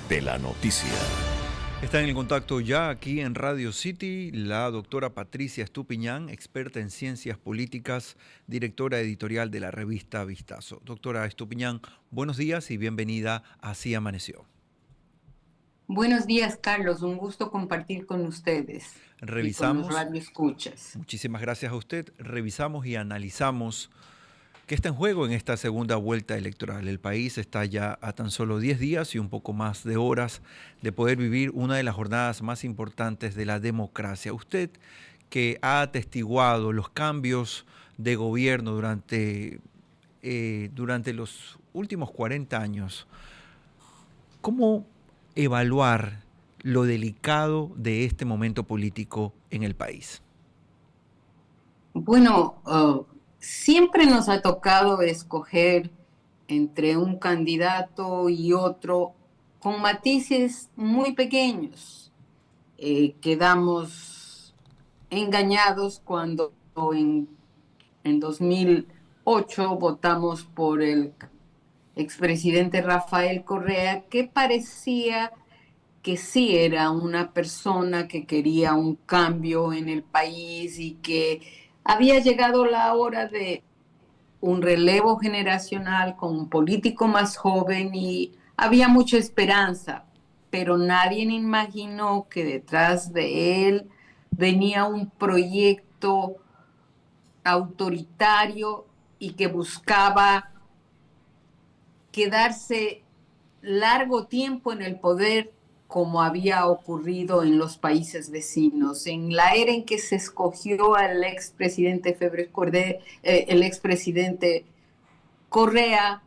de la noticia. Está en el contacto ya aquí en Radio City la doctora Patricia Estupiñán, experta en ciencias políticas, directora editorial de la revista Vistazo. Doctora Estupiñán, buenos días y bienvenida a Así Amaneció. Buenos días, Carlos. Un gusto compartir con ustedes y con los Revisamos, radioescuchas. muchísimas gracias a usted, revisamos y analizamos qué está en juego en esta segunda vuelta electoral. El país está ya a tan solo 10 días y un poco más de horas de poder vivir una de las jornadas más importantes de la democracia. Usted, que ha atestiguado los cambios de gobierno durante los últimos 40 años, ¿cómo evaluar lo delicado de este momento político en el país? Bueno, siempre nos ha tocado escoger entre un candidato y otro con matices muy pequeños. Quedamos engañados cuando en 2008 votamos por el expresidente Rafael Correa, que parecía que sí era una persona que quería un cambio en el país y que había llegado la hora de un relevo generacional con un político más joven y había mucha esperanza, pero nadie imaginó que detrás de él venía un proyecto autoritario y que buscaba quedarse largo tiempo en el poder, como había ocurrido en los países vecinos. En la era en que se escogió al expresidente el expresidente Correa,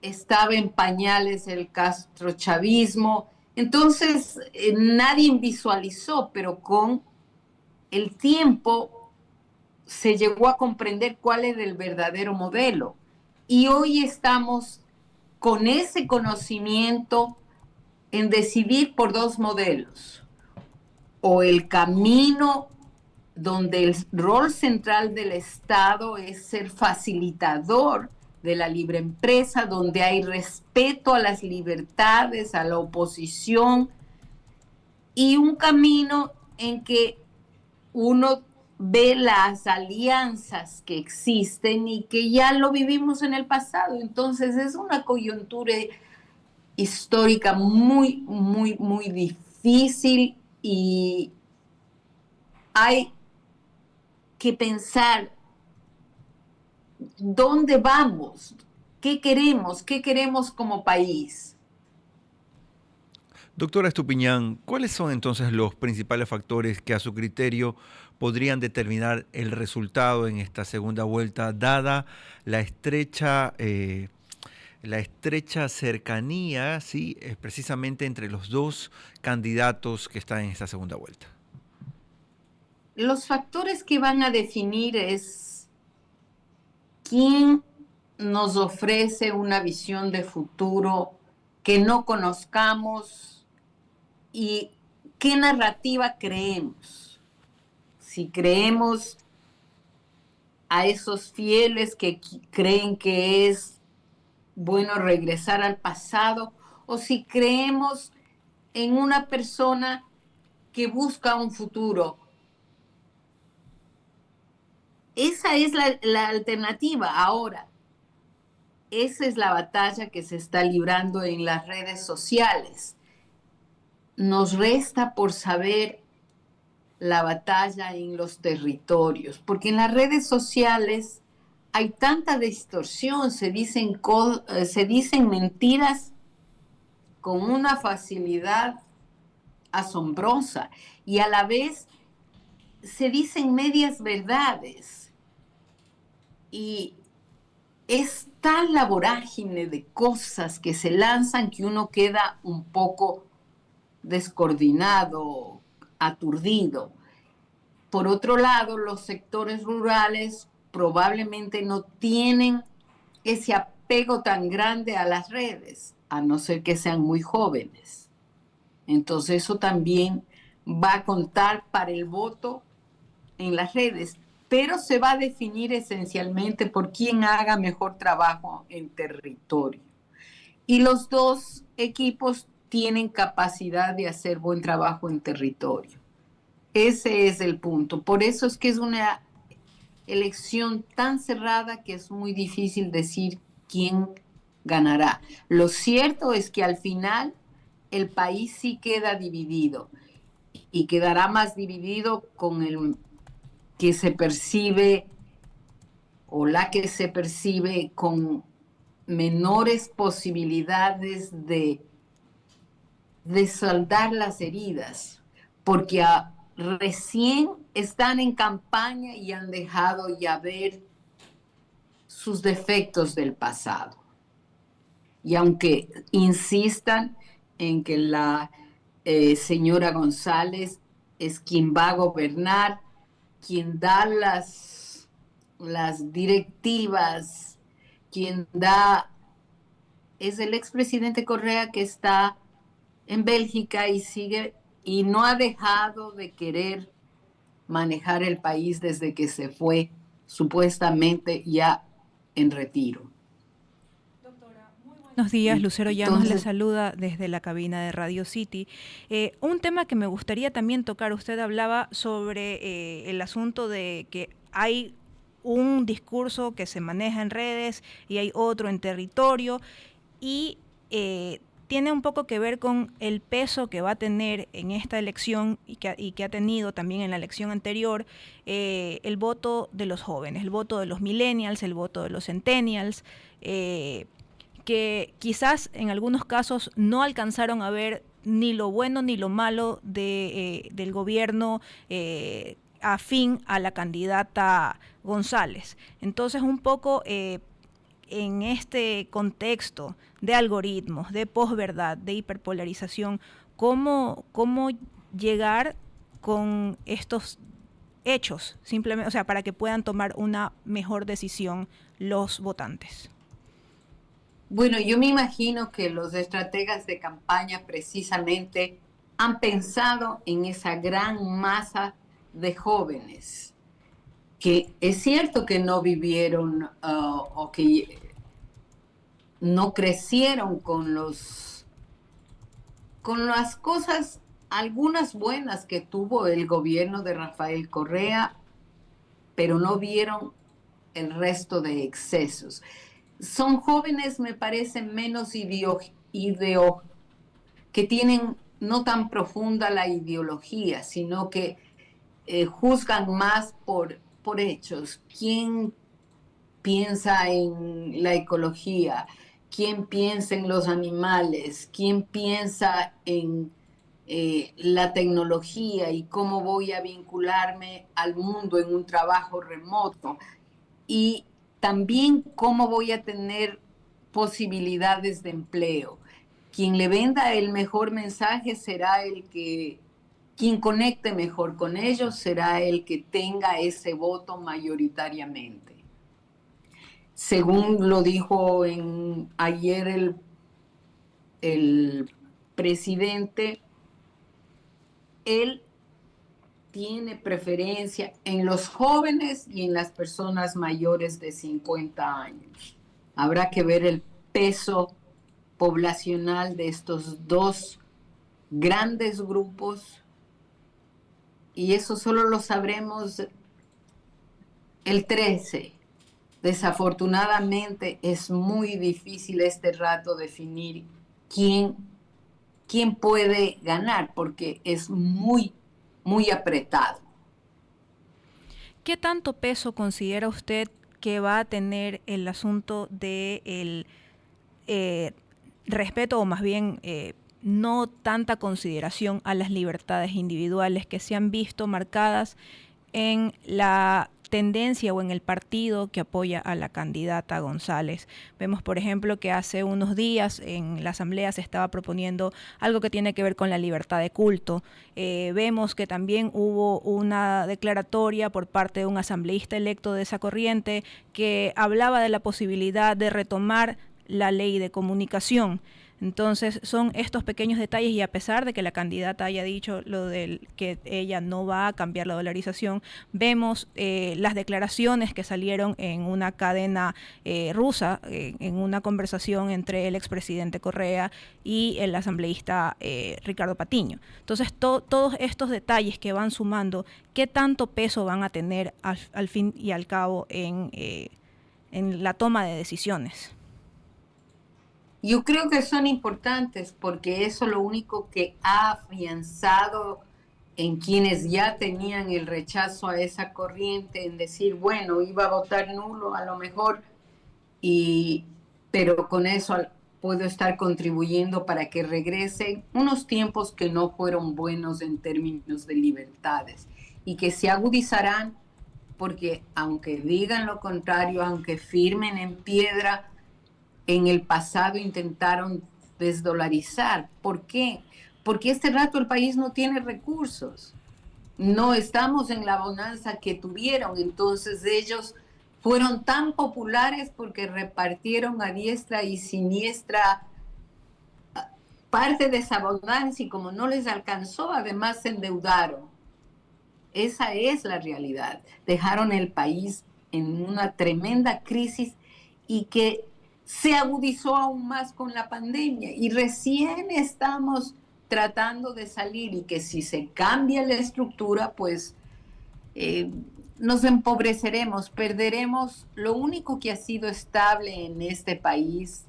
estaba en pañales el castrochavismo. Entonces, nadie visualizó, pero con el tiempo se llegó a comprender cuál era el verdadero modelo. Y hoy estamos con ese conocimiento en decidir por dos modelos: o el camino donde el rol central del Estado es ser facilitador de la libre empresa, donde hay respeto a las libertades, a la oposición, y un camino en que uno ve las alianzas que existen y que ya lo vivimos en el pasado. Entonces es una coyuntura histórica muy, muy, muy difícil y hay que pensar dónde vamos, qué queremos como país. Doctora Estupiñán, ¿cuáles son entonces los principales factores que a su criterio podrían determinar el resultado en esta segunda vuelta, dada la estrecha cercanía, ¿sí? Precisamente entre los dos candidatos que están en esta segunda vuelta? Los factores que van a definir es quién nos ofrece una visión de futuro que no conozcamos y qué narrativa creemos. Si creemos a esos fieles que creen que es bueno regresar al pasado, o si creemos en una persona que busca un futuro. Esa es la alternativa ahora. Esa es la batalla que se está librando en las redes sociales. Nos resta por saber la batalla en los territorios, porque en las redes sociales hay tanta distorsión, se dicen mentiras con una facilidad asombrosa y a la vez se dicen medias verdades. Y es tal la vorágine de cosas que se lanzan que uno queda un poco descoordinado, aturdido. Por otro lado, los sectores rurales probablemente no tienen ese apego tan grande a las redes, a no ser que sean muy jóvenes. Entonces eso también va a contar para el voto en las redes, pero se va a definir esencialmente por quién haga mejor trabajo en territorio. Y los dos equipos tienen capacidad de hacer buen trabajo en territorio. Ese es el punto. Por eso es que es una elección tan cerrada que es muy difícil decir quién ganará. Lo cierto es que al final el país sí queda dividido y quedará más dividido con el que se percibe o la que se percibe con menores posibilidades de saldar las heridas, porque recién están en campaña y han dejado ya ver sus defectos del pasado. Y aunque insistan en que la señora González es quien va a gobernar, quien da las directivas, quien da, es el expresidente Correa que está en Bélgica y sigue y no ha dejado de querer manejar el país desde que se fue supuestamente ya en retiro. Buenos días, Lucero Llanos Entonces, le saluda desde la cabina de Radio City. Un tema que me gustaría también tocar, usted hablaba sobre el asunto de que hay un discurso que se maneja en redes y hay otro en territorio y tiene un poco que ver con el peso que va a tener en esta elección y que ha tenido también en la elección anterior el voto de los jóvenes, el voto de los millennials, el voto de los centennials, que quizás en algunos casos no alcanzaron a ver ni lo bueno ni lo malo del gobierno afín a la candidata González. Entonces, un poco en este contexto de algoritmos, de posverdad, de hiperpolarización, ¿cómo llegar con estos hechos, simplemente, o sea, para que puedan tomar una mejor decisión los votantes? Bueno, yo me imagino que los estrategas de campaña precisamente han pensado en esa gran masa de jóvenes que es cierto que no vivieron o que no crecieron con las cosas, algunas buenas que tuvo el gobierno de Rafael Correa, pero no vieron el resto de excesos. Son jóvenes, me parece, menos que tienen no tan profunda la ideología, sino que juzgan más por hechos. ¿Quién piensa en la ecología? ¿Quién piensa en los animales? ¿Quién piensa en la tecnología y cómo voy a vincularme al mundo en un trabajo remoto? Y también cómo voy a tener posibilidades de empleo. Quien le venda el mejor mensaje será quien conecte mejor con ellos será el que tenga ese voto mayoritariamente. Según lo dijo ayer el presidente, él tiene preferencia en los jóvenes y en las personas mayores de 50 años. Habrá que ver el peso poblacional de estos dos grandes grupos y eso solo lo sabremos el 13. Desafortunadamente es muy difícil este rato definir quién puede ganar porque es muy apretado. ¿Qué tanto peso considera usted que va a tener el asunto del respeto o más bien no tanta consideración a las libertades individuales que se han visto marcadas en la tendencia o en el partido que apoya a la candidata González? Vemos, por ejemplo, que hace unos días en la Asamblea se estaba proponiendo algo que tiene que ver con la libertad de culto. Vemos que también hubo una declaratoria por parte de un asambleísta electo de esa corriente que hablaba de la posibilidad de retomar la ley de comunicación. Entonces son estos pequeños detalles, y a pesar de que la candidata haya dicho lo del que ella no va a cambiar la dolarización, vemos las declaraciones que salieron en una cadena rusa, en una conversación entre el expresidente Correa y el asambleísta Ricardo Patiño. Entonces todos estos detalles que van sumando, ¿qué tanto peso van a tener al fin y al cabo en la toma de decisiones? Yo creo que son importantes porque eso es lo único que ha afianzado en quienes ya tenían el rechazo a esa corriente, en decir, bueno, iba a votar nulo a lo mejor, pero con eso puedo estar contribuyendo para que regresen unos tiempos que no fueron buenos en términos de libertades y que se agudizarán porque aunque digan lo contrario, aunque firmen en piedra, en el pasado intentaron desdolarizar. ¿Por qué? Porque este rato el país no tiene recursos. No estamos en la bonanza que tuvieron. Entonces ellos fueron tan populares porque repartieron a diestra y siniestra parte de esa bonanza, y como no les alcanzó, además se endeudaron. Esa es la realidad. Dejaron el país en una tremenda crisis y que se agudizó aún más con la pandemia, y recién estamos tratando de salir, y que si se cambia la estructura, pues nos empobreceremos, perderemos lo único que ha sido estable en este país,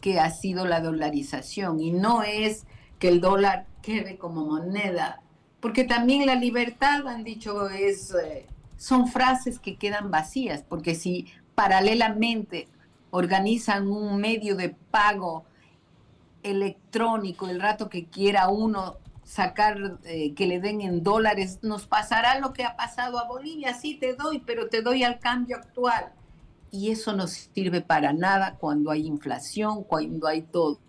que ha sido la dolarización, y no es que el dólar quede como moneda, porque también la libertad, han dicho, son frases que quedan vacías, porque si paralelamente organizan un medio de pago electrónico el rato que quiera uno sacar, que le den en dólares, nos pasará lo que ha pasado a Bolivia. Sí te doy, pero te doy al cambio actual. Y eso no sirve para nada cuando hay inflación, cuando hay todo.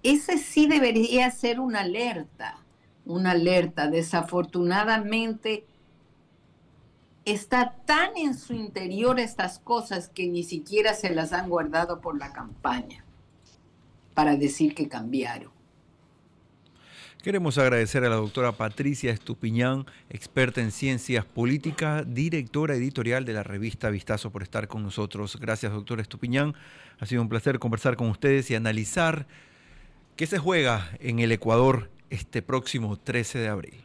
Ese sí debería ser una alerta, una alerta. Desafortunadamente está tan en su interior estas cosas que ni siquiera se las han guardado por la campaña para decir que cambiaron. Queremos agradecer a la doctora Patricia Estupiñán, experta en ciencias políticas, directora editorial de la revista Vistazo, por estar con nosotros. Gracias, doctora Estupiñán. Ha sido un placer conversar con ustedes y analizar qué se juega en el Ecuador este próximo 13 de abril.